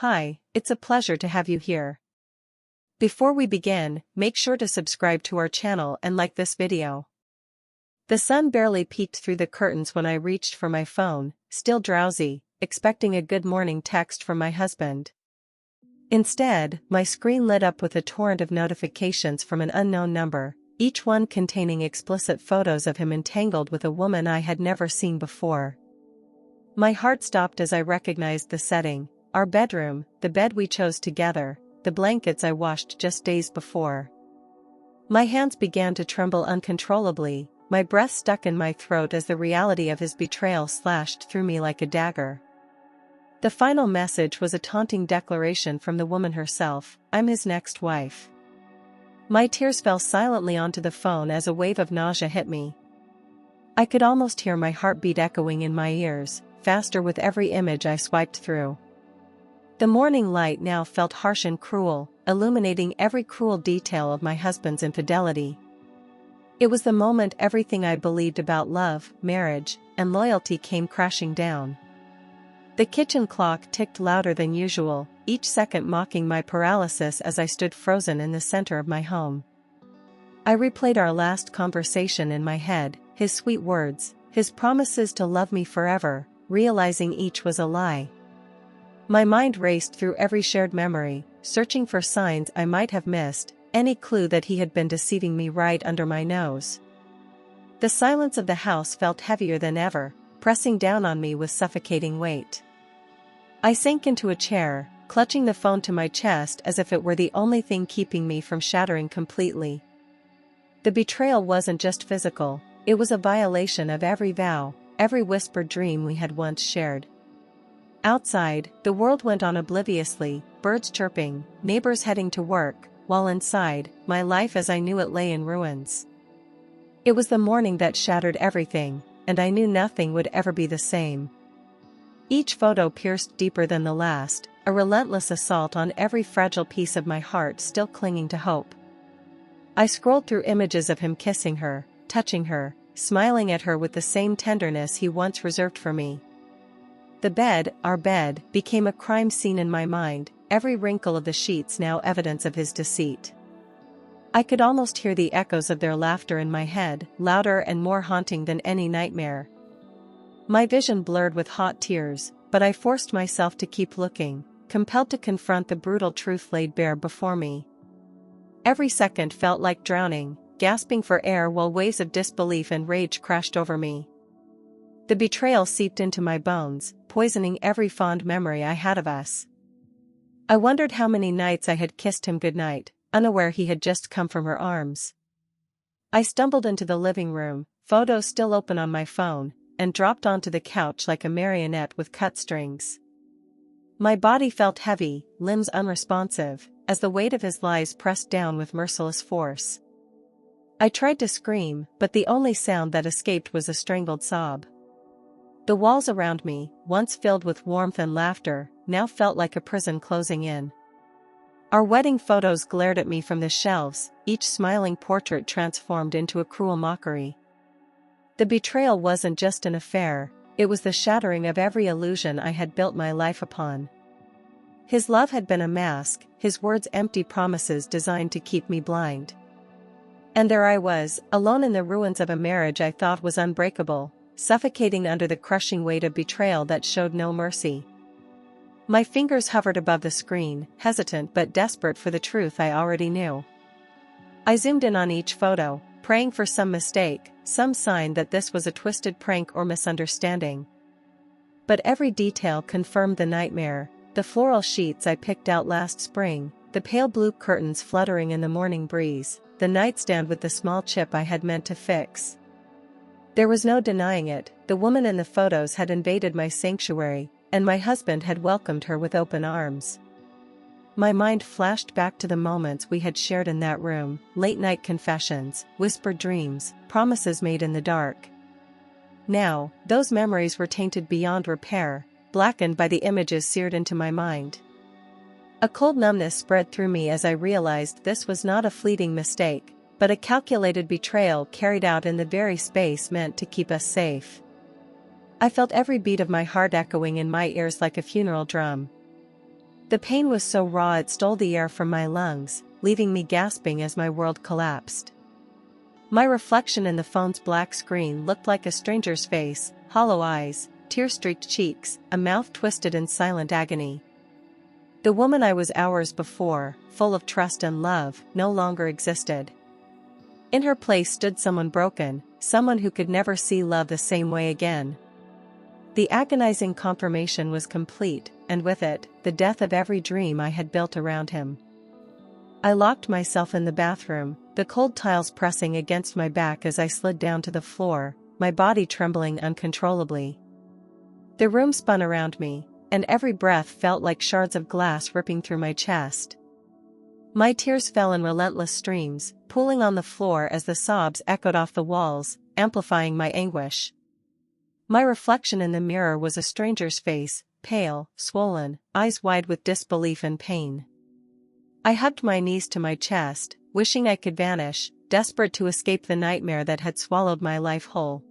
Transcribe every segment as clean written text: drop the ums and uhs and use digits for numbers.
Hi, it's a pleasure to have you here. Before we begin, make sure to subscribe to our channel and like this video. The sun barely peeked through the curtains when I reached for my phone, still drowsy, expecting a good morning text from my husband. Instead, my screen lit up with a torrent of notifications from an unknown number, each one containing explicit photos of him entangled with a woman I had never seen before. My heart stopped as I recognized the setting: our bedroom, the bed we chose together, the blankets I washed just days before. My hands began to tremble uncontrollably, my breath stuck in my throat as the reality of his betrayal slashed through me like a dagger. The final message was a taunting declaration from the woman herself: "I'm his next wife." My tears fell silently onto the phone as a wave of nausea hit me. I could almost hear my heartbeat echoing in my ears, faster with every image I swiped through. The morning light now felt harsh and cruel, illuminating every cruel detail of my husband's infidelity. It was the moment everything I believed about love, marriage, and loyalty came crashing down. The kitchen clock ticked louder than usual, each second mocking my paralysis as I stood frozen in the center of my home. I replayed our last conversation in my head, his sweet words, his promises to love me forever, realizing each was a lie. My mind raced through every shared memory, searching for signs I might have missed, any clue that he had been deceiving me right under my nose. The silence of the house felt heavier than ever, pressing down on me with suffocating weight. I sank into a chair, clutching the phone to my chest as if it were the only thing keeping me from shattering completely. The betrayal wasn't just physical, it was a violation of every vow, every whispered dream we had once shared. Outside, the world went on obliviously, birds chirping, neighbors heading to work, while inside, my life as I knew it lay in ruins. It was the morning that shattered everything, and I knew nothing would ever be the same. Each photo pierced deeper than the last, a relentless assault on every fragile piece of my heart still clinging to hope. I scrolled through images of him kissing her, touching her, smiling at her with the same tenderness he once reserved for me. The bed, our bed, became a crime scene in my mind, every wrinkle of the sheets now evidence of his deceit. I could almost hear the echoes of their laughter in my head, louder and more haunting than any nightmare. My vision blurred with hot tears, but I forced myself to keep looking, compelled to confront the brutal truth laid bare before me. Every second felt like drowning, gasping for air while waves of disbelief and rage crashed over me. The betrayal seeped into my bones, poisoning every fond memory I had of us. I wondered how many nights I had kissed him goodnight, unaware he had just come from her arms. I stumbled into the living room, photos still open on my phone, and dropped onto the couch like a marionette with cut strings. My body felt heavy, limbs unresponsive, as the weight of his lies pressed down with merciless force. I tried to scream, but the only sound that escaped was a strangled sob. The walls around me, once filled with warmth and laughter, now felt like a prison closing in. Our wedding photos glared at me from the shelves, each smiling portrait transformed into a cruel mockery. The betrayal wasn't just an affair, it was the shattering of every illusion I had built my life upon. His love had been a mask, his words empty promises designed to keep me blind. And there I was, alone in the ruins of a marriage I thought was unbreakable, suffocating under the crushing weight of betrayal that showed no mercy. My fingers hovered above the screen, hesitant but desperate for the truth I already knew. I zoomed in on each photo, praying for some mistake, some sign that this was a twisted prank or misunderstanding. But every detail confirmed the nightmare: the floral sheets I picked out last spring, the pale blue curtains fluttering in the morning breeze, the nightstand with the small chip I had meant to fix. There was no denying it, the woman in the photos had invaded my sanctuary, and my husband had welcomed her with open arms. My mind flashed back to the moments we had shared in that room, late-night confessions, whispered dreams, promises made in the dark. Now, those memories were tainted beyond repair, blackened by the images seared into my mind. A cold numbness spread through me as I realized this was not a fleeting mistake, but a calculated betrayal carried out in the very space meant to keep us safe. I felt every beat of my heart echoing in my ears like a funeral drum. The pain was so raw it stole the air from my lungs, leaving me gasping as my world collapsed. My reflection in the phone's black screen looked like a stranger's face, hollow eyes, tear-streaked cheeks, a mouth twisted in silent agony. The woman I was hours before, full of trust and love, no longer existed. In her place stood someone broken, someone who could never see love the same way again. The agonizing confirmation was complete, and with it, the death of every dream I had built around him. I locked myself in the bathroom, the cold tiles pressing against my back as I slid down to the floor, my body trembling uncontrollably. The room spun around me, and every breath felt like shards of glass ripping through my chest. My tears fell in relentless streams, pooling on the floor as the sobs echoed off the walls, amplifying my anguish. My reflection in the mirror was a stranger's face, pale, swollen, eyes wide with disbelief and pain. I hugged my knees to my chest, wishing I could vanish, desperate to escape the nightmare that had swallowed my life whole.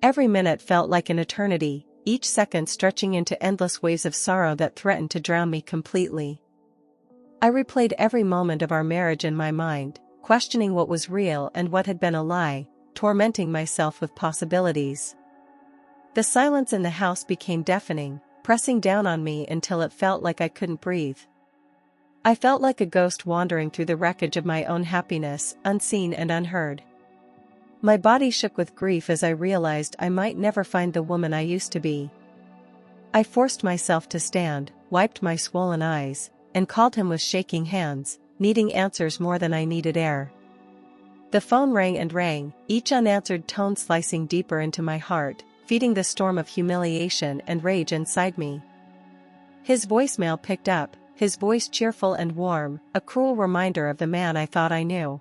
Every minute felt like an eternity, each second stretching into endless waves of sorrow that threatened to drown me completely. I replayed every moment of our marriage in my mind, questioning what was real and what had been a lie, tormenting myself with possibilities. The silence in the house became deafening, pressing down on me until it felt like I couldn't breathe. I felt like a ghost wandering through the wreckage of my own happiness, unseen and unheard. My body shook with grief as I realized I might never find the woman I used to be. I forced myself to stand, wiped my swollen eyes, and called him with shaking hands, needing answers more than I needed air. The phone rang and rang, each unanswered tone slicing deeper into my heart, feeding the storm of humiliation and rage inside me. His voicemail picked up, his voice cheerful and warm, a cruel reminder of the man I thought I knew.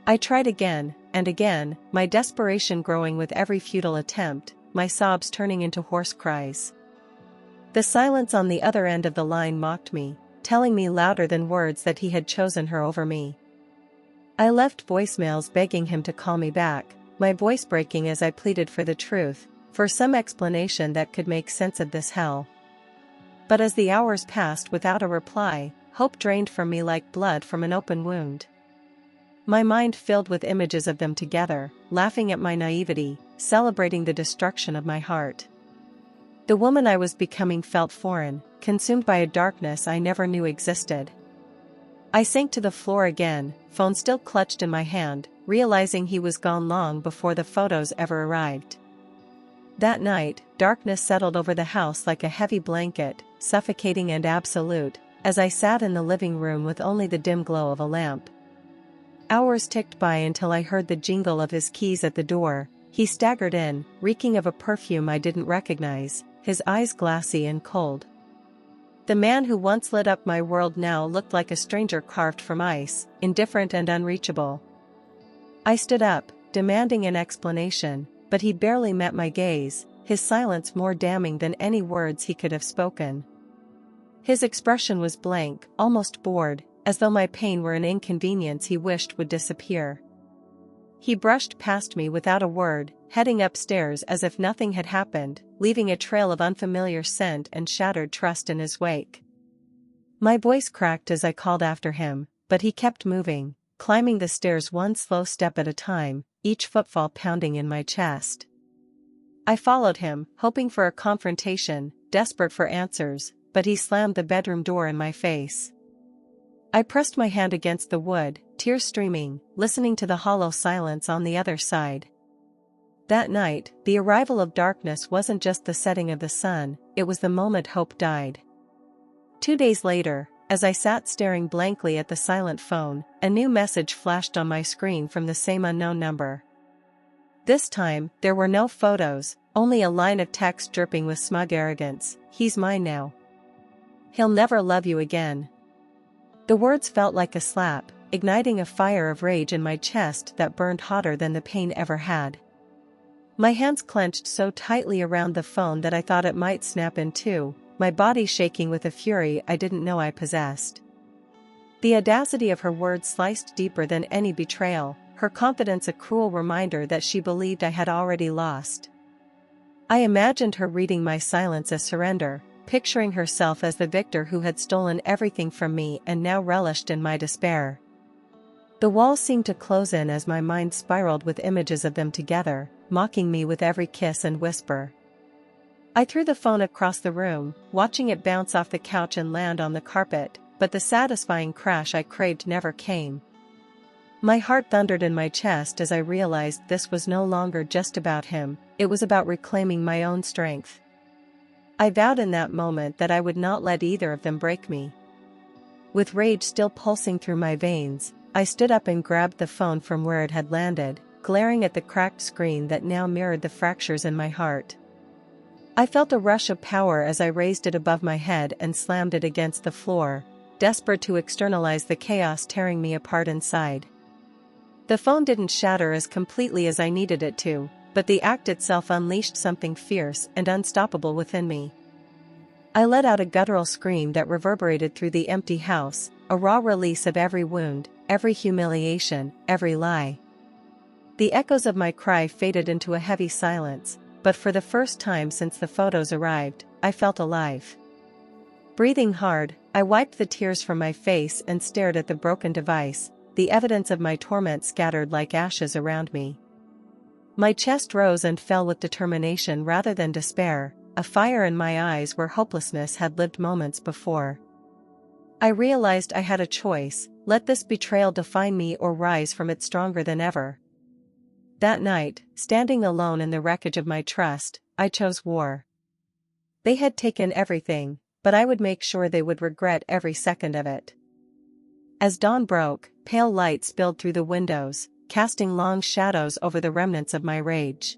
I tried again, and again, my desperation growing with every futile attempt, my sobs turning into hoarse cries. The silence on the other end of the line mocked me, telling me louder than words that he had chosen her over me. I left voicemails begging him to call me back, my voice breaking as I pleaded for the truth, for some explanation that could make sense of this hell. But as the hours passed without a reply, hope drained from me like blood from an open wound. My mind filled with images of them together, laughing at my naivety, celebrating the destruction of my heart. The woman I was becoming felt foreign, consumed by a darkness I never knew existed. I sank to the floor again, phone still clutched in my hand, realizing he was gone long before the photos ever arrived. That night, darkness settled over the house like a heavy blanket, suffocating and absolute, as I sat in the living room with only the dim glow of a lamp. Hours ticked by until I heard the jingle of his keys at the door. He staggered in, reeking of a perfume I didn't recognize, his eyes glassy and cold. The man who once lit up my world now looked like a stranger carved from ice, indifferent and unreachable. I stood up, demanding an explanation, but he barely met my gaze, his silence more damning than any words he could have spoken. His expression was blank, almost bored, as though my pain were an inconvenience he wished would disappear. He brushed past me without a word, heading upstairs as if nothing had happened, leaving a trail of unfamiliar scent and shattered trust in his wake. My voice cracked as I called after him, but he kept moving, climbing the stairs one slow step at a time, each footfall pounding in my chest. I followed him, hoping for a confrontation, desperate for answers, but he slammed the bedroom door in my face. I pressed my hand against the wood, tears streaming, listening to the hollow silence on the other side. That night, the arrival of darkness wasn't just the setting of the sun, it was the moment hope died. 2 days later, as I sat staring blankly at the silent phone, a new message flashed on my screen from the same unknown number. This time, there were no photos, only a line of text dripping with smug arrogance: "He's mine now. He'll never love you again." The words felt like a slap, igniting a fire of rage in my chest that burned hotter than the pain ever had. My hands clenched so tightly around the phone that I thought it might snap in two, my body shaking with a fury I didn't know I possessed. The audacity of her words sliced deeper than any betrayal, her confidence a cruel reminder that she believed I had already lost. I imagined her reading my silence as surrender, picturing herself as the victor who had stolen everything from me and now relished in my despair. The walls seemed to close in as my mind spiraled with images of them together, mocking me with every kiss and whisper. I threw the phone across the room, watching it bounce off the couch and land on the carpet, but the satisfying crash I craved never came. My heart thundered in my chest as I realized this was no longer just about him, it was about reclaiming my own strength. I vowed in that moment that I would not let either of them break me. With rage still pulsing through my veins, I stood up and grabbed the phone from where it had landed, glaring at the cracked screen that now mirrored the fractures in my heart. I felt a rush of power as I raised it above my head and slammed it against the floor, desperate to externalize the chaos tearing me apart inside. The phone didn't shatter as completely as I needed it to, but the act itself unleashed something fierce and unstoppable within me. I let out a guttural scream that reverberated through the empty house, a raw release of every wound, every humiliation, every lie. The echoes of my cry faded into a heavy silence, but for the first time since the photos arrived, I felt alive. Breathing hard, I wiped the tears from my face and stared at the broken device, the evidence of my torment scattered like ashes around me. My chest rose and fell with determination rather than despair, a fire in my eyes where hopelessness had lived moments before. I realized I had a choice: let this betrayal define me or rise from it stronger than ever. That night, standing alone in the wreckage of my trust, I chose war. They had taken everything, but I would make sure they would regret every second of it. As dawn broke, pale light spilled through the windows, casting long shadows over the remnants of my rage.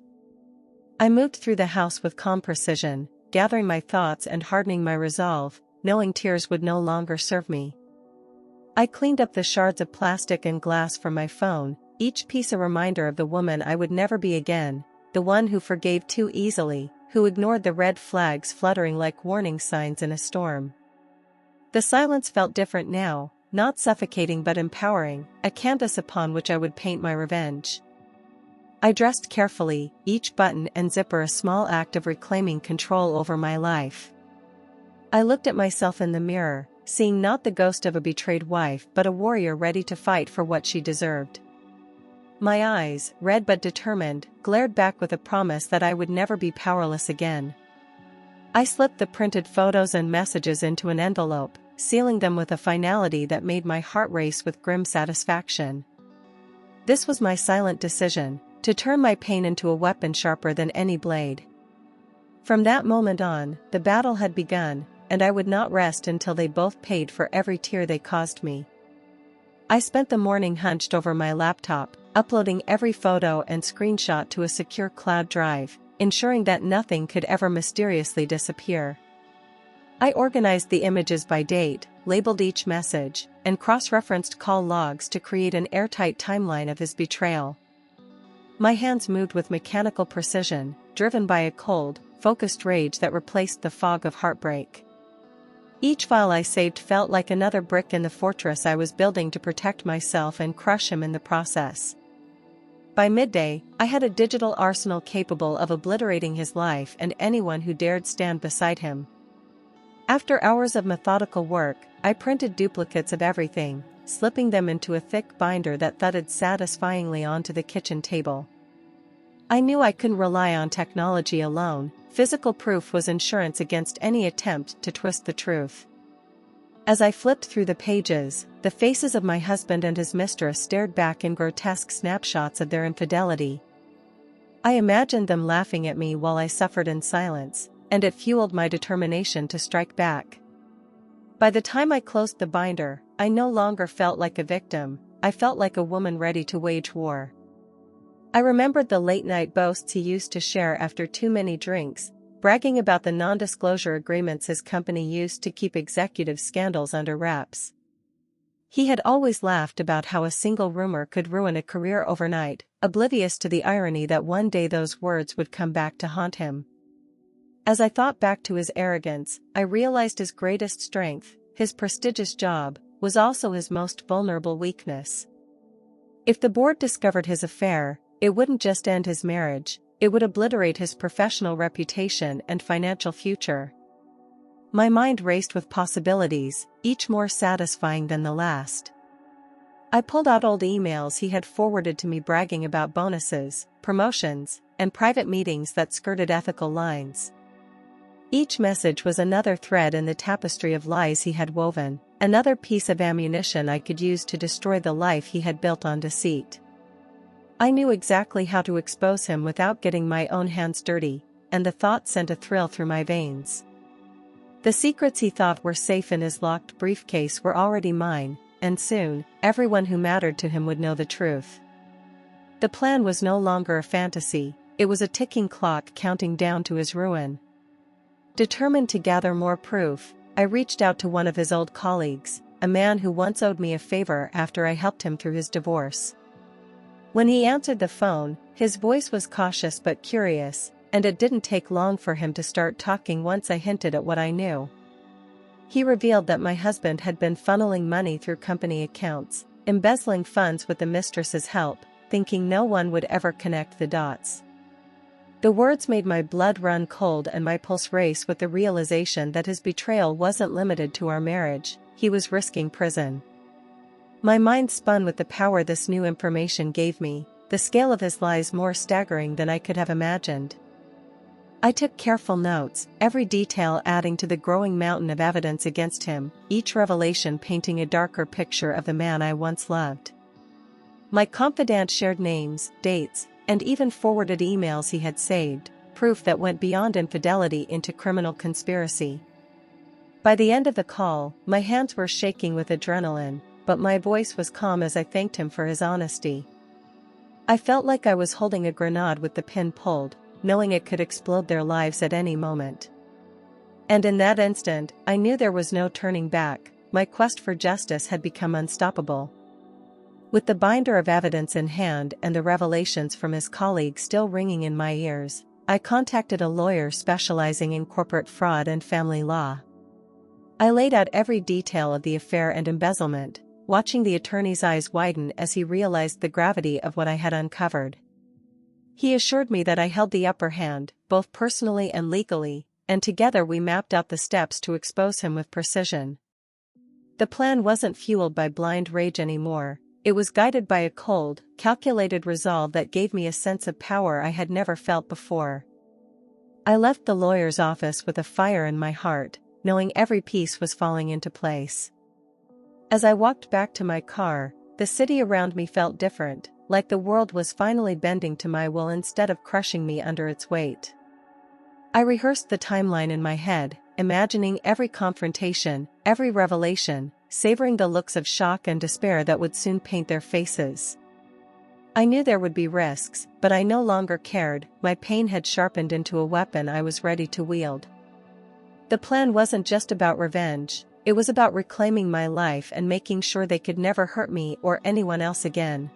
I moved through the house with calm precision, gathering my thoughts and hardening my resolve, knowing tears would no longer serve me. I cleaned up the shards of plastic and glass from my phone, each piece a reminder of the woman I would never be again, the one who forgave too easily, who ignored the red flags fluttering like warning signs in a storm. The silence felt different now, not suffocating but empowering, a canvas upon which I would paint my revenge. I dressed carefully, each button and zipper a small act of reclaiming control over my life. I looked at myself in the mirror, seeing not the ghost of a betrayed wife but a warrior ready to fight for what she deserved. My eyes, red but determined, glared back with a promise that I would never be powerless again. I slipped the printed photos and messages into an envelope, sealing them with a finality that made my heart race with grim satisfaction. This was my silent decision, to turn my pain into a weapon sharper than any blade. From that moment on, the battle had begun, and I would not rest until they both paid for every tear they caused me. I spent the morning hunched over my laptop, uploading every photo and screenshot to a secure cloud drive, ensuring that nothing could ever mysteriously disappear. I organized the images by date, labeled each message, and cross-referenced call logs to create an airtight timeline of his betrayal. My hands moved with mechanical precision, driven by a cold, focused rage that replaced the fog of heartbreak. Each file I saved felt like another brick in the fortress I was building to protect myself and crush him in the process. By midday, I had a digital arsenal capable of obliterating his life and anyone who dared stand beside him. After hours of methodical work, I printed duplicates of everything, slipping them into a thick binder that thudded satisfyingly onto the kitchen table. I knew I couldn't rely on technology alone. Physical proof was insurance against any attempt to twist the truth. As I flipped through the pages, the faces of my husband and his mistress stared back in grotesque snapshots of their infidelity. I imagined them laughing at me while I suffered in silence, and it fueled my determination to strike back. By the time I closed the binder, I no longer felt like a victim, I felt like a woman ready to wage war. I remembered the late-night boasts he used to share after too many drinks, bragging about the non-disclosure agreements his company used to keep executive scandals under wraps. He had always laughed about how a single rumor could ruin a career overnight, oblivious to the irony that one day those words would come back to haunt him. As I thought back to his arrogance, I realized his greatest strength, his prestigious job, was also his most vulnerable weakness. If the board discovered his affair, it wouldn't just end his marriage, it would obliterate his professional reputation and financial future. My mind raced with possibilities, each more satisfying than the last. I pulled out old emails he had forwarded to me bragging about bonuses, promotions, and private meetings that skirted ethical lines. Each message was another thread in the tapestry of lies he had woven, another piece of ammunition I could use to destroy the life he had built on deceit. I knew exactly how to expose him without getting my own hands dirty, and the thought sent a thrill through my veins. The secrets he thought were safe in his locked briefcase were already mine, and soon, everyone who mattered to him would know the truth. The plan was no longer a fantasy, it was a ticking clock counting down to his ruin. Determined to gather more proof, I reached out to one of his old colleagues, a man who once owed me a favor after I helped him through his divorce. When he answered the phone, his voice was cautious but curious, and it didn't take long for him to start talking once I hinted at what I knew. He revealed that my husband had been funneling money through company accounts, embezzling funds with the mistress's help, thinking no one would ever connect the dots. The words made my blood run cold and my pulse race with the realization that his betrayal wasn't limited to our marriage, he was risking prison. My mind spun with the power this new information gave me, the scale of his lies more staggering than I could have imagined. I took careful notes, every detail adding to the growing mountain of evidence against him, each revelation painting a darker picture of the man I once loved. My confidant shared names, dates, and even forwarded emails he had saved, proof that went beyond infidelity into criminal conspiracy. By the end of the call, my hands were shaking with adrenaline, but my voice was calm as I thanked him for his honesty. I felt like I was holding a grenade with the pin pulled, knowing it could explode their lives at any moment. And in that instant, I knew there was no turning back, my quest for justice had become unstoppable. With the binder of evidence in hand and the revelations from his colleague still ringing in my ears, I contacted a lawyer specializing in corporate fraud and family law. I laid out every detail of the affair and embezzlement, watching the attorney's eyes widen as he realized the gravity of what I had uncovered. He assured me that I held the upper hand, both personally and legally, and together we mapped out the steps to expose him with precision. The plan wasn't fueled by blind rage anymore. It was guided by a cold, calculated resolve that gave me a sense of power I had never felt before. I left the lawyer's office with a fire in my heart, knowing every piece was falling into place. As I walked back to my car, the city around me felt different, like the world was finally bending to my will instead of crushing me under its weight. I rehearsed the timeline in my head, imagining every confrontation, every revelation, savoring the looks of shock and despair that would soon paint their faces. I knew there would be risks, but I no longer cared, my pain had sharpened into a weapon I was ready to wield. The plan wasn't just about revenge, it was about reclaiming my life and making sure they could never hurt me or anyone else again.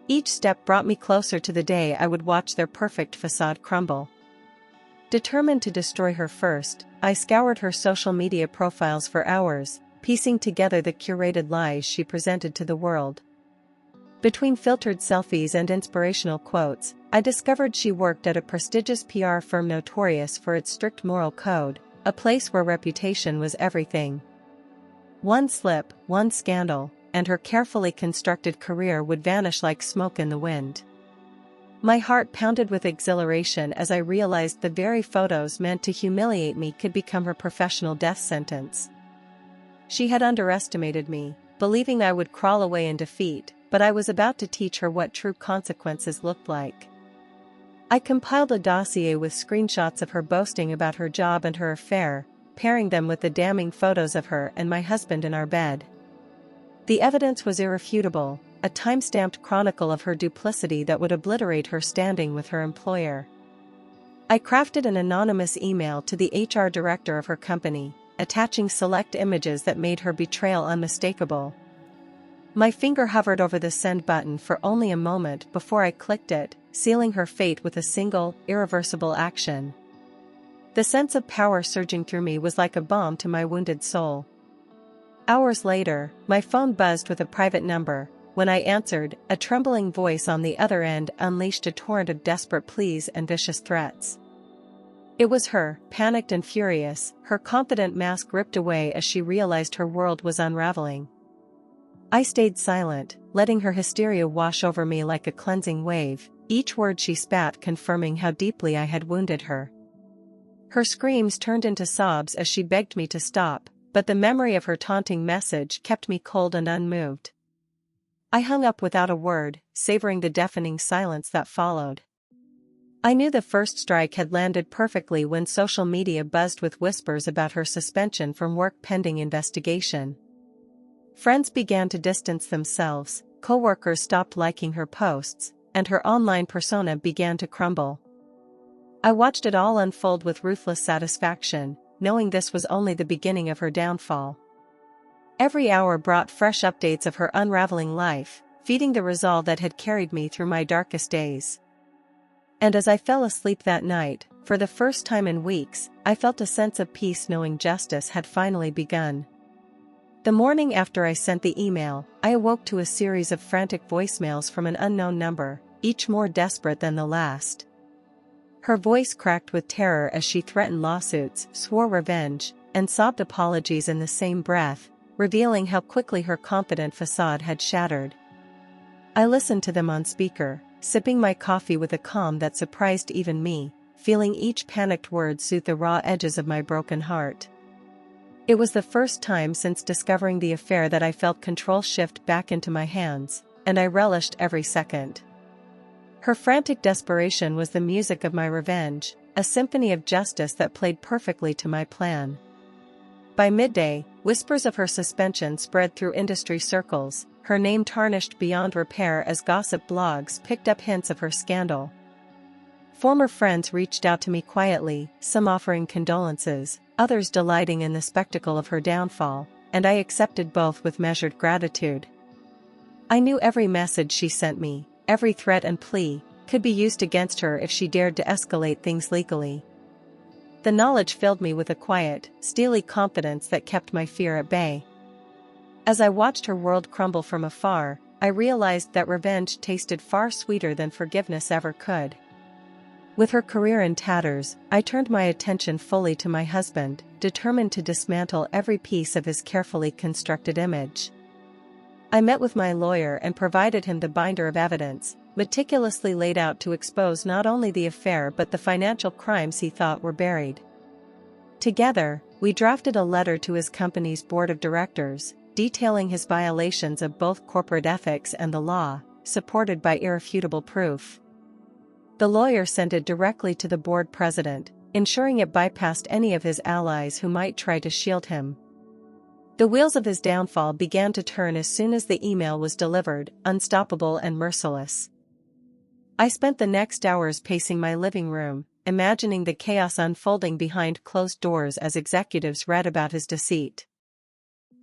Each step brought me closer to the day I would watch their perfect facade crumble. Determined to destroy her first, I scoured her social media profiles for hours, piecing together the curated lies she presented to the world. Between filtered selfies and inspirational quotes, I discovered she worked at a prestigious PR firm notorious for its strict moral code, a place where reputation was everything. One slip, one scandal, and her carefully constructed career would vanish like smoke in the wind. My heart pounded with exhilaration as I realized the very photos meant to humiliate me could become her professional death sentence. She had underestimated me, believing I would crawl away in defeat, but I was about to teach her what true consequences looked like. I compiled a dossier with screenshots of her boasting about her job and her affair, pairing them with the damning photos of her and my husband in our bed. The evidence was irrefutable, a time-stamped chronicle of her duplicity that would obliterate her standing with her employer. I crafted an anonymous email to the HR director of her company, attaching select images that made her betrayal unmistakable. My finger hovered over the send button for only a moment before I clicked it, sealing her fate with a single, irreversible action. The sense of power surging through me was like a balm to my wounded soul. Hours later, my phone buzzed with a private number. When I answered, a trembling voice on the other end unleashed a torrent of desperate pleas and vicious threats. It was her, panicked and furious, her confident mask ripped away as she realized her world was unraveling. I stayed silent, letting her hysteria wash over me like a cleansing wave, each word she spat confirming how deeply I had wounded her. Her screams turned into sobs as she begged me to stop, but the memory of her taunting message kept me cold and unmoved. I hung up without a word, savoring the deafening silence that followed. I knew the first strike had landed perfectly when social media buzzed with whispers about her suspension from work pending investigation. Friends began to distance themselves, coworkers stopped liking her posts, and her online persona began to crumble. I watched it all unfold with ruthless satisfaction, knowing this was only the beginning of her downfall. Every hour brought fresh updates of her unraveling life, feeding the resolve that had carried me through my darkest days. And as I fell asleep that night, for the first time in weeks, I felt a sense of peace knowing justice had finally begun. The morning after I sent the email, I awoke to a series of frantic voicemails from an unknown number, each more desperate than the last. Her voice cracked with terror as she threatened lawsuits, swore revenge, and sobbed apologies in the same breath, revealing how quickly her confident facade had shattered. I listened to them on speaker, sipping my coffee with a calm that surprised even me, feeling each panicked word soothe the raw edges of my broken heart. It was the first time since discovering the affair that I felt control shift back into my hands, and I relished every second. Her frantic desperation was the music of my revenge, a symphony of justice that played perfectly to my plan. By midday, whispers of her suspension spread through industry circles, her name tarnished beyond repair as gossip blogs picked up hints of her scandal. Former friends reached out to me quietly, some offering condolences, others delighting in the spectacle of her downfall, and I accepted both with measured gratitude. I knew every message she sent me, every threat and plea, could be used against her if she dared to escalate things legally. The knowledge filled me with a quiet, steely confidence that kept my fear at bay. As I watched her world crumble from afar, I realized that revenge tasted far sweeter than forgiveness ever could. With her career in tatters, I turned my attention fully to my husband, determined to dismantle every piece of his carefully constructed image. I met with my lawyer and provided him the binder of evidence, meticulously laid out to expose not only the affair but the financial crimes he thought were buried. Together, we drafted a letter to his company's board of directors, detailing his violations of both corporate ethics and the law, supported by irrefutable proof. The lawyer sent it directly to the board president, ensuring it bypassed any of his allies who might try to shield him. The wheels of his downfall began to turn as soon as the email was delivered, unstoppable and merciless. I spent the next hours pacing my living room, imagining the chaos unfolding behind closed doors as executives read about his deceit.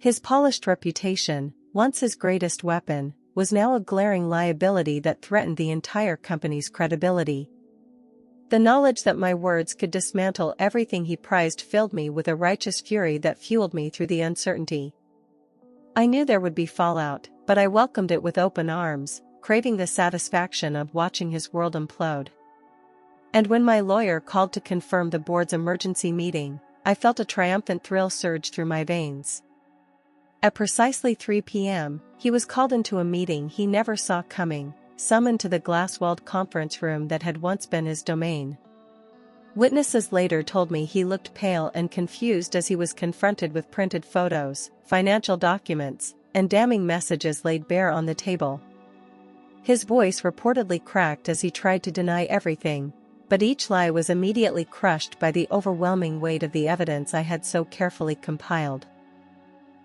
His polished reputation, once his greatest weapon, was now a glaring liability that threatened the entire company's credibility. The knowledge that my words could dismantle everything he prized filled me with a righteous fury that fueled me through the uncertainty. I knew there would be fallout, but I welcomed it with open arms, craving the satisfaction of watching his world implode. And when my lawyer called to confirm the board's emergency meeting, I felt a triumphant thrill surge through my veins. At precisely 3 p.m., he was called into a meeting he never saw coming, summoned to the glass-walled conference room that had once been his domain. Witnesses later told me he looked pale and confused as he was confronted with printed photos, financial documents, and damning messages laid bare on the table. His voice reportedly cracked as he tried to deny everything, but each lie was immediately crushed by the overwhelming weight of the evidence I had so carefully compiled.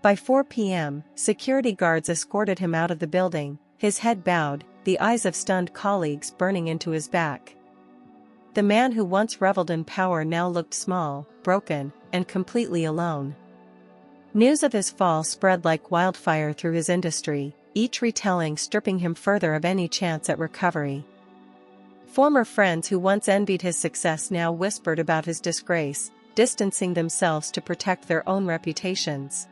By 4 p.m., security guards escorted him out of the building, his head bowed, the eyes of stunned colleagues burning into his back. The man who once reveled in power now looked small, broken, and completely alone. News of his fall spread like wildfire through his industry, each retelling stripping him further of any chance at recovery. Former friends who once envied his success now whispered about his disgrace, distancing themselves to protect their own reputations.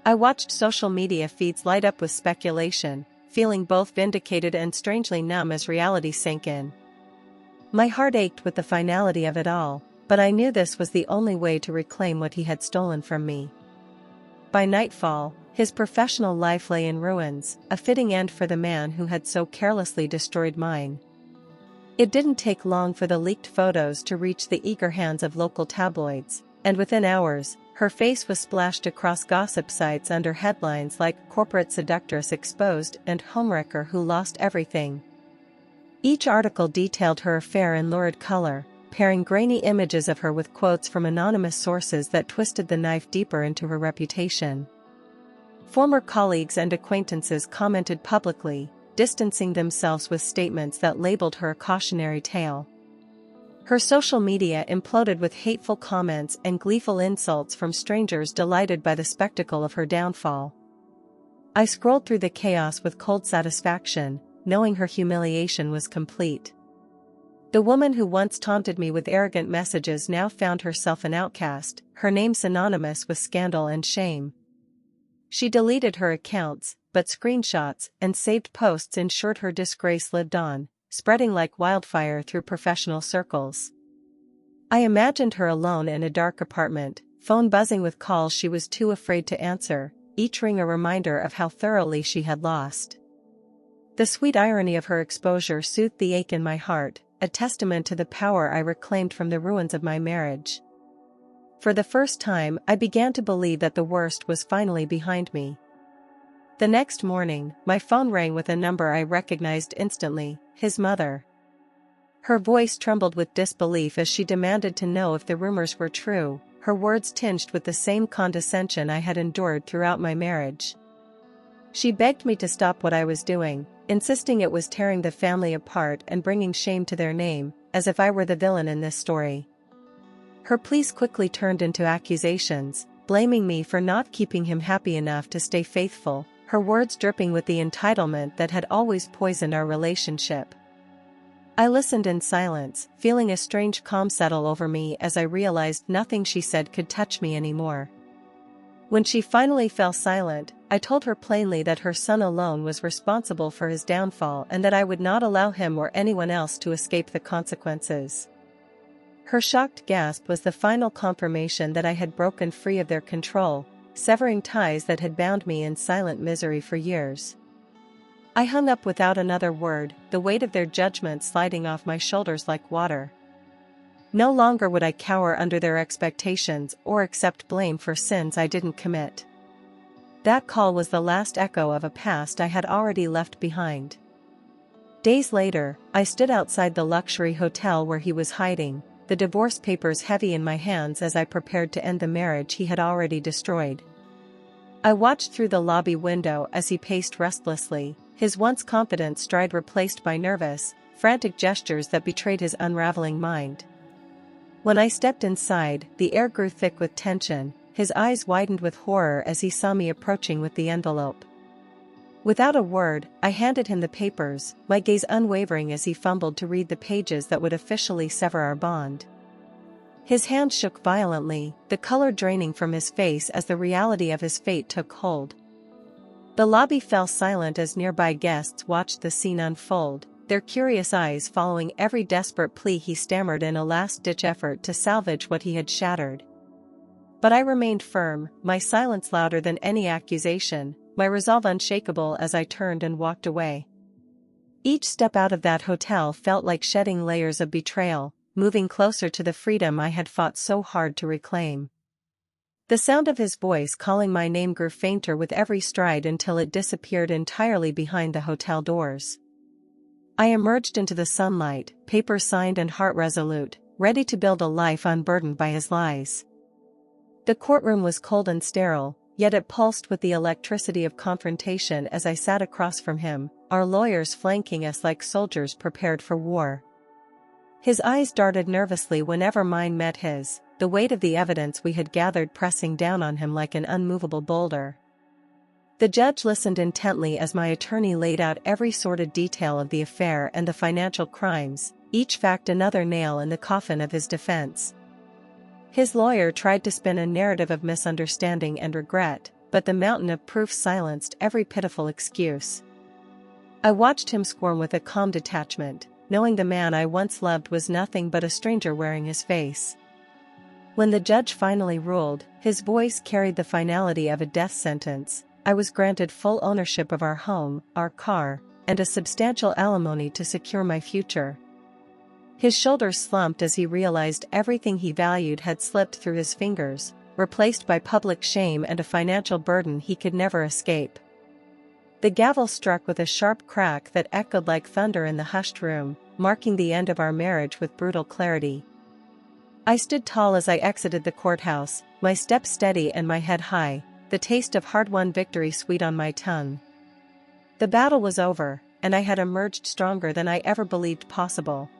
I watched social media feeds light up with speculation, feeling both vindicated and strangely numb as reality sank in. My heart ached with the finality of it all, but I knew this was the only way to reclaim what he had stolen from me. By nightfall, his professional life lay in ruins, a fitting end for the man who had so carelessly destroyed mine. It didn't take long for the leaked photos to reach the eager hands of local tabloids, and within hours, her face was splashed across gossip sites under headlines like "Corporate Seductress Exposed" and "Homewrecker Who Lost Everything." Each article detailed her affair in lurid color, pairing grainy images of her with quotes from anonymous sources that twisted the knife deeper into her reputation. Former colleagues and acquaintances commented publicly, distancing themselves with statements that labeled her a cautionary tale. Her social media imploded with hateful comments and gleeful insults from strangers delighted by the spectacle of her downfall. I scrolled through the chaos with cold satisfaction, knowing her humiliation was complete. The woman who once taunted me with arrogant messages now found herself an outcast, her name synonymous with scandal and shame. She deleted her accounts, but screenshots and saved posts ensured her disgrace lived on, spreading like wildfire through professional circles. I imagined her alone in a dark apartment, phone buzzing with calls she was too afraid to answer, each ring a reminder of how thoroughly she had lost. The sweet irony of her exposure soothed the ache in my heart, a testament to the power I reclaimed from the ruins of my marriage. For the first time, I began to believe that the worst was finally behind me. The next morning, my phone rang with a number I recognized instantly, his mother. Her voice trembled with disbelief as she demanded to know if the rumors were true, her words tinged with the same condescension I had endured throughout my marriage. She begged me to stop what I was doing, insisting it was tearing the family apart and bringing shame to their name, as if I were the villain in this story. Her pleas quickly turned into accusations, blaming me for not keeping him happy enough to stay faithful, her words dripping with the entitlement that had always poisoned our relationship. I listened in silence, feeling a strange calm settle over me as I realized nothing she said could touch me anymore. When she finally fell silent, I told her plainly that her son alone was responsible for his downfall and that I would not allow him or anyone else to escape the consequences. Her shocked gasp was the final confirmation that I had broken free of their control, severing ties that had bound me in silent misery for years. I hung up without another word, the weight of their judgment sliding off my shoulders like water. No longer would I cower under their expectations or accept blame for sins I didn't commit. That call was the last echo of a past I had already left behind. Days later, I stood outside the luxury hotel where he was hiding, the divorce papers heavy in my hands as I prepared to end the marriage he had already destroyed. I watched through the lobby window as he paced restlessly, his once confident stride replaced by nervous, frantic gestures that betrayed his unraveling mind. When I stepped inside, the air grew thick with tension, his eyes widened with horror as he saw me approaching with the envelope. Without a word, I handed him the papers, my gaze unwavering as he fumbled to read the pages that would officially sever our bond. His hand shook violently, the color draining from his face as the reality of his fate took hold. The lobby fell silent as nearby guests watched the scene unfold, their curious eyes following every desperate plea he stammered in a last-ditch effort to salvage what he had shattered. But I remained firm, my silence louder than any accusation, my resolve unshakable as I turned and walked away. Each step out of that hotel felt like shedding layers of betrayal, moving closer to the freedom I had fought so hard to reclaim. The sound of his voice calling my name grew fainter with every stride until it disappeared entirely behind the hotel doors. I emerged into the sunlight, paper signed and heart resolute, ready to build a life unburdened by his lies. The courtroom was cold and sterile, yet it pulsed with the electricity of confrontation as I sat across from him, our lawyers flanking us like soldiers prepared for war. His eyes darted nervously whenever mine met his, the weight of the evidence we had gathered pressing down on him like an unmovable boulder. The judge listened intently as my attorney laid out every sordid detail of the affair and the financial crimes, each fact another nail in the coffin of his defense. His lawyer tried to spin a narrative of misunderstanding and regret, but the mountain of proof silenced every pitiful excuse. I watched him squirm with a calm detachment, knowing the man I once loved was nothing but a stranger wearing his face. When the judge finally ruled, his voice carried the finality of a death sentence. I was granted full ownership of our home, our car, and a substantial alimony to secure my future. His shoulders slumped as he realized everything he valued had slipped through his fingers, replaced by public shame and a financial burden he could never escape. The gavel struck with a sharp crack that echoed like thunder in the hushed room, marking the end of our marriage with brutal clarity. I stood tall as I exited the courthouse, my step steady and my head high, the taste of hard-won victory sweet on my tongue. The battle was over, and I had emerged stronger than I ever believed possible.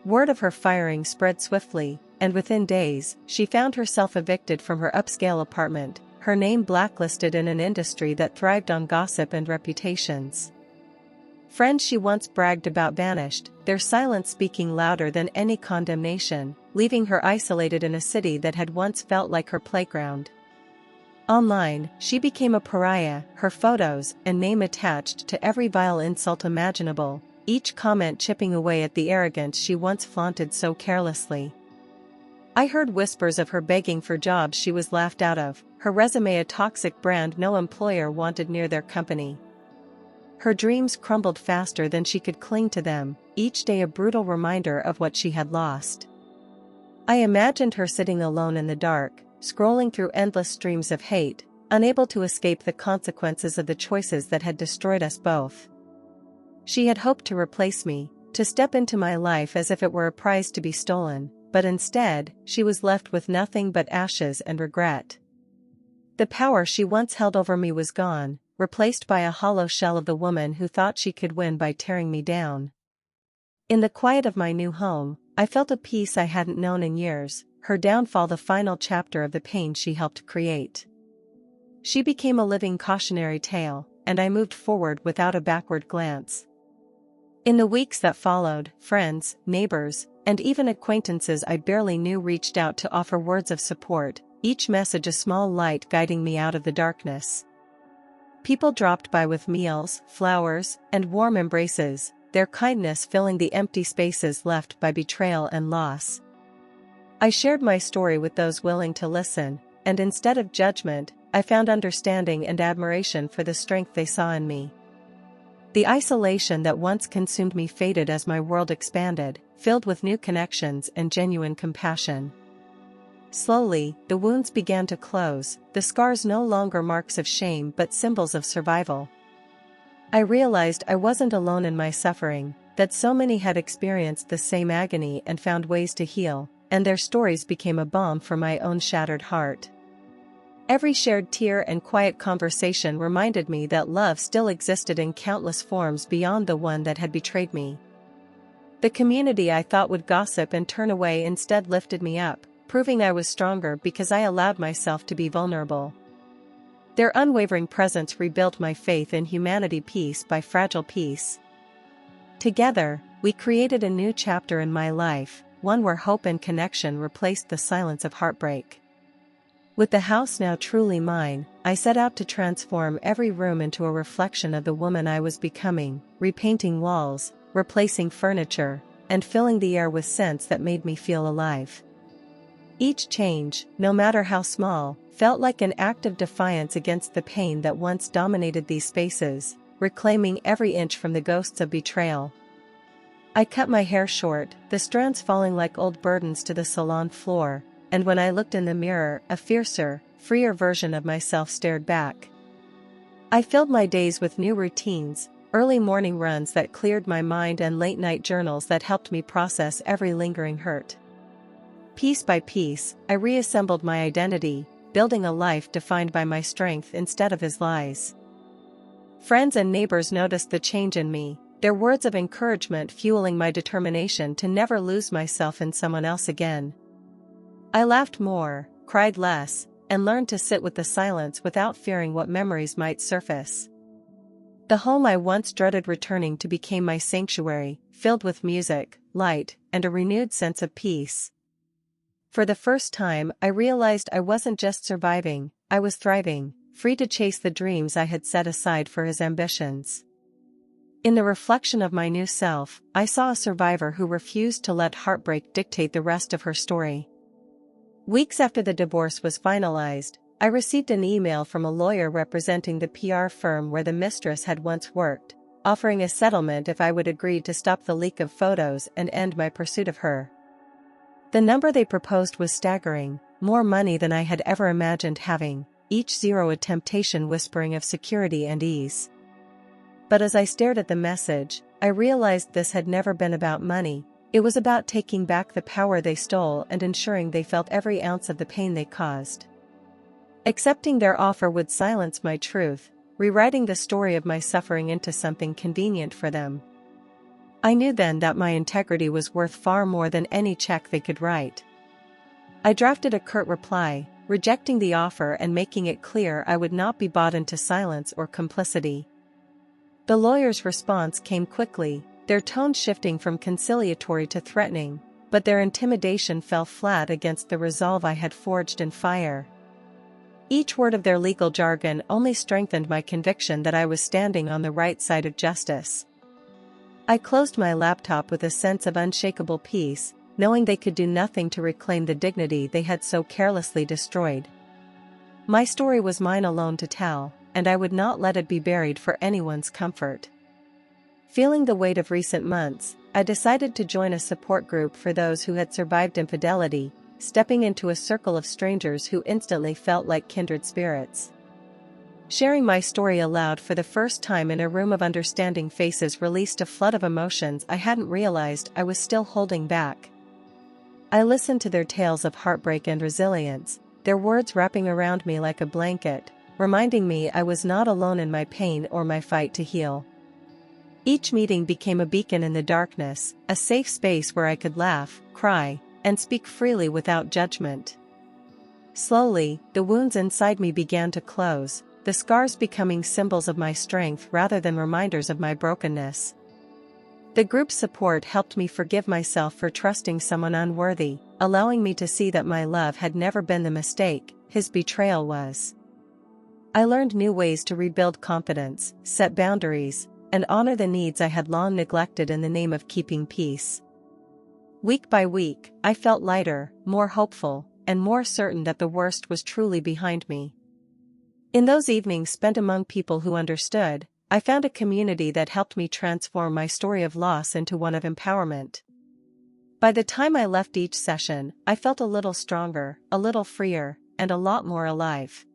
Word of her firing spread swiftly, and within days, she found herself evicted from her upscale apartment, her name blacklisted in an industry that thrived on gossip and reputations. Friends she once bragged about vanished, their silence speaking louder than any condemnation, leaving her isolated in a city that had once felt like her playground. Online, she became a pariah, her photos and name attached to every vile insult imaginable, each comment chipping away at the arrogance she once flaunted so carelessly. I heard whispers of her begging for jobs she was laughed out of, her resume a toxic brand no employer wanted near their company. Her dreams crumbled faster than she could cling to them, each day a brutal reminder of what she had lost. I imagined her sitting alone in the dark, scrolling through endless streams of hate, unable to escape the consequences of the choices that had destroyed us both. She had hoped to replace me, to step into my life as if it were a prize to be stolen, but instead, she was left with nothing but ashes and regret. The power she once held over me was gone, replaced by a hollow shell of the woman who thought she could win by tearing me down. In the quiet of my new home, I felt a peace I hadn't known in years, her downfall the final chapter of the pain she helped create. She became a living cautionary tale, and I moved forward without a backward glance. In the weeks that followed, friends, neighbors, and even acquaintances I barely knew reached out to offer words of support, each message a small light guiding me out of the darkness. People dropped by with meals, flowers, and warm embraces, their kindness filling the empty spaces left by betrayal and loss. I shared my story with those willing to listen, and instead of judgment, I found understanding and admiration for the strength they saw in me. The isolation that once consumed me faded as my world expanded, filled with new connections and genuine compassion. Slowly, the wounds began to close, the scars no longer marks of shame but symbols of survival. I realized I wasn't alone in my suffering, that so many had experienced the same agony and found ways to heal, and their stories became a balm for my own shattered heart. Every shared tear and quiet conversation reminded me that love still existed in countless forms beyond the one that had betrayed me. The community I thought would gossip and turn away instead lifted me up, proving I was stronger because I allowed myself to be vulnerable. Their unwavering presence rebuilt my faith in humanity piece by fragile piece. Together, we created a new chapter in my life, one where hope and connection replaced the silence of heartbreak. With the house now truly mine, I set out to transform every room into a reflection of the woman I was becoming, repainting walls, replacing furniture, and filling the air with scents that made me feel alive. Each change, no matter how small, felt like an act of defiance against the pain that once dominated these spaces, reclaiming every inch from the ghosts of betrayal. I cut my hair short, the strands falling like old burdens to the salon floor, and when I looked in the mirror, a fiercer, freer version of myself stared back. I filled my days with new routines, early morning runs that cleared my mind and late-night journals that helped me process every lingering hurt. Piece by piece, I reassembled my identity, building a life defined by my strength instead of his lies. Friends and neighbors noticed the change in me, their words of encouragement fueling my determination to never lose myself in someone else again. I laughed more, cried less, and learned to sit with the silence without fearing what memories might surface. The home I once dreaded returning to became my sanctuary, filled with music, light, and a renewed sense of peace. For the first time, I realized I wasn't just surviving, I was thriving, free to chase the dreams I had set aside for his ambitions. In the reflection of my new self, I saw a survivor who refused to let heartbreak dictate the rest of her story. Weeks after the divorce was finalized, I received an email from a lawyer representing the PR firm where the mistress had once worked, offering a settlement if I would agree to stop the leak of photos and end my pursuit of her. The number they proposed was staggering, more money than I had ever imagined having, each zero a temptation whispering of security and ease. But as I stared at the message, I realized this had never been about money. It was about taking back the power they stole and ensuring they felt every ounce of the pain they caused. Accepting their offer would silence my truth, rewriting the story of my suffering into something convenient for them. I knew then that my integrity was worth far more than any check they could write. I drafted a curt reply, rejecting the offer and making it clear I would not be bought into silence or complicity. The lawyer's response came quickly, their tone shifting from conciliatory to threatening, but their intimidation fell flat against the resolve I had forged in fire. Each word of their legal jargon only strengthened my conviction that I was standing on the right side of justice. I closed my laptop with a sense of unshakable peace, knowing they could do nothing to reclaim the dignity they had so carelessly destroyed. My story was mine alone to tell, and I would not let it be buried for anyone's comfort. Feeling the weight of recent months, I decided to join a support group for those who had survived infidelity, stepping into a circle of strangers who instantly felt like kindred spirits. Sharing my story aloud for the first time in a room of understanding faces released a flood of emotions I hadn't realized I was still holding back. I listened to their tales of heartbreak and resilience, their words wrapping around me like a blanket, reminding me I was not alone in my pain or my fight to heal. Each meeting became a beacon in the darkness, a safe space where I could laugh, cry, and speak freely without judgment. Slowly, the wounds inside me began to close, the scars becoming symbols of my strength rather than reminders of my brokenness. The group's support helped me forgive myself for trusting someone unworthy, allowing me to see that my love had never been the mistake his betrayal was. I learned new ways to rebuild confidence, set boundaries, and honor the needs I had long neglected in the name of keeping peace. Week by week, I felt lighter, more hopeful, and more certain that the worst was truly behind me. In those evenings spent among people who understood, I found a community that helped me transform my story of loss into one of empowerment. By the time I left each session, I felt a little stronger, a little freer, and a lot more alive.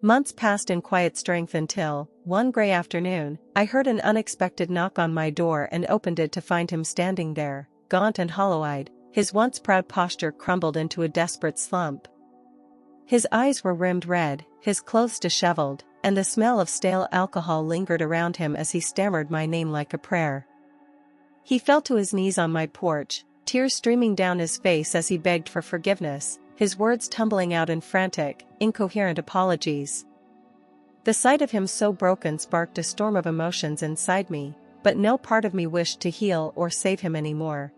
Months passed in quiet strength until, one gray afternoon, I heard an unexpected knock on my door and opened it to find him standing there, gaunt and hollow-eyed, his once proud posture crumbled into a desperate slump. His eyes were rimmed red, his clothes disheveled, and the smell of stale alcohol lingered around him as he stammered my name like a prayer. He fell to his knees on my porch, tears streaming down his face as he begged for forgiveness, his words tumbling out in frantic, incoherent apologies. The sight of him so broken sparked a storm of emotions inside me, but no part of me wished to heal or save him anymore.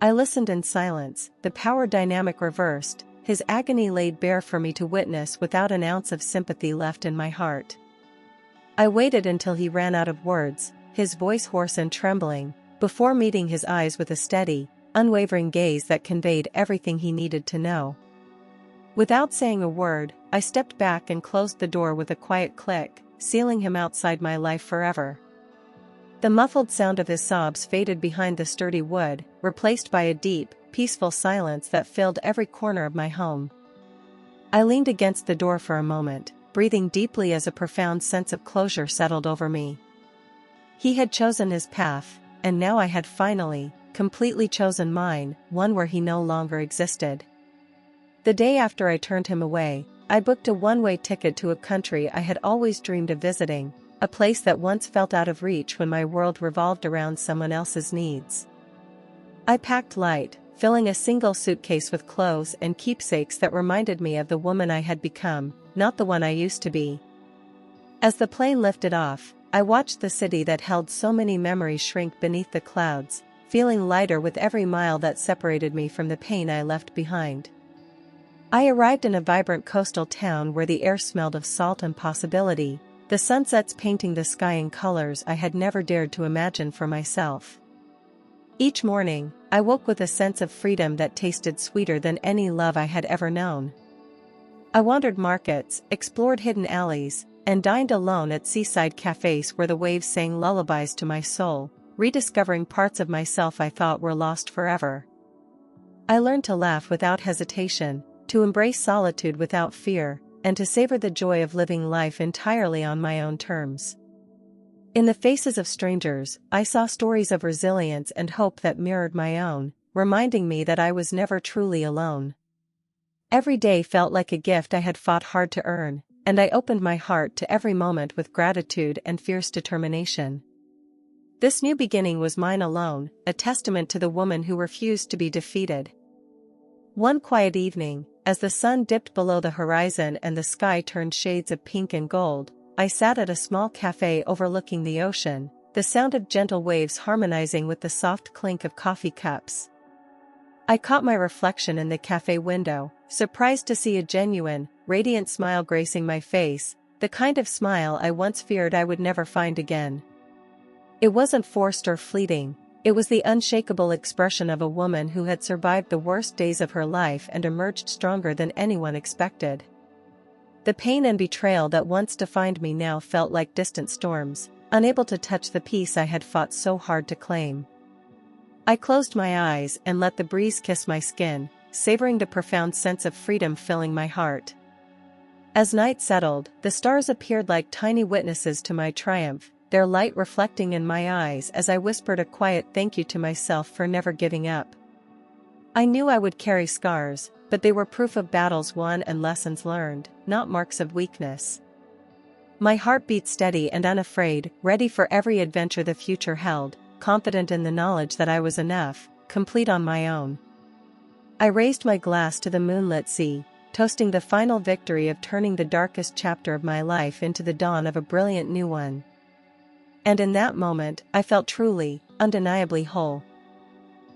I listened in silence, the power dynamic reversed, his agony laid bare for me to witness without an ounce of sympathy left in my heart. I waited until he ran out of words, his voice hoarse and trembling, before meeting his eyes with a steady, unwavering gaze that conveyed everything he needed to know. Without saying a word, I stepped back and closed the door with a quiet click, sealing him outside my life forever. The muffled sound of his sobs faded behind the sturdy wood, replaced by a deep, peaceful silence that filled every corner of my home. I leaned against the door for a moment, breathing deeply as a profound sense of closure settled over me. He had chosen his path, and now I had finally, completely chosen mine, one where he no longer existed. The day after I turned him away, I booked a one-way ticket to a country I had always dreamed of visiting, a place that once felt out of reach when my world revolved around someone else's needs. I packed light, filling a single suitcase with clothes and keepsakes that reminded me of the woman I had become, not the one I used to be. As the plane lifted off, I watched the city that held so many memories shrink beneath the clouds, feeling lighter with every mile that separated me from the pain I left behind. I arrived in a vibrant coastal town where the air smelled of salt and possibility, the sunsets painting the sky in colors I had never dared to imagine for myself. Each morning, I woke with a sense of freedom that tasted sweeter than any love I had ever known. I wandered markets, explored hidden alleys, and dined alone at seaside cafes where the waves sang lullabies to my soul, rediscovering parts of myself I thought were lost forever. I learned to laugh without hesitation, to embrace solitude without fear, and to savor the joy of living life entirely on my own terms. In the faces of strangers, I saw stories of resilience and hope that mirrored my own, reminding me that I was never truly alone. Every day felt like a gift I had fought hard to earn, and I opened my heart to every moment with gratitude and fierce determination. This new beginning was mine alone, a testament to the woman who refused to be defeated. One quiet evening, as the sun dipped below the horizon and the sky turned shades of pink and gold, I sat at a small cafe overlooking the ocean, the sound of gentle waves harmonizing with the soft clink of coffee cups. I caught my reflection in the cafe window, surprised to see a genuine, radiant smile gracing my face, the kind of smile I once feared I would never find again. It wasn't forced or fleeting, it was the unshakable expression of a woman who had survived the worst days of her life and emerged stronger than anyone expected. The pain and betrayal that once defined me now felt like distant storms, unable to touch the peace I had fought so hard to claim. I closed my eyes and let the breeze kiss my skin, savoring the profound sense of freedom filling my heart. As night settled, the stars appeared like tiny witnesses to my triumph, their light reflecting in my eyes as I whispered a quiet thank you to myself for never giving up. I knew I would carry scars, but they were proof of battles won and lessons learned, not marks of weakness. My heart beat steady and unafraid, ready for every adventure the future held, confident in the knowledge that I was enough, complete on my own. I raised my glass to the moonlit sea, toasting the final victory of turning the darkest chapter of my life into the dawn of a brilliant new one. And in that moment, I felt truly, undeniably whole.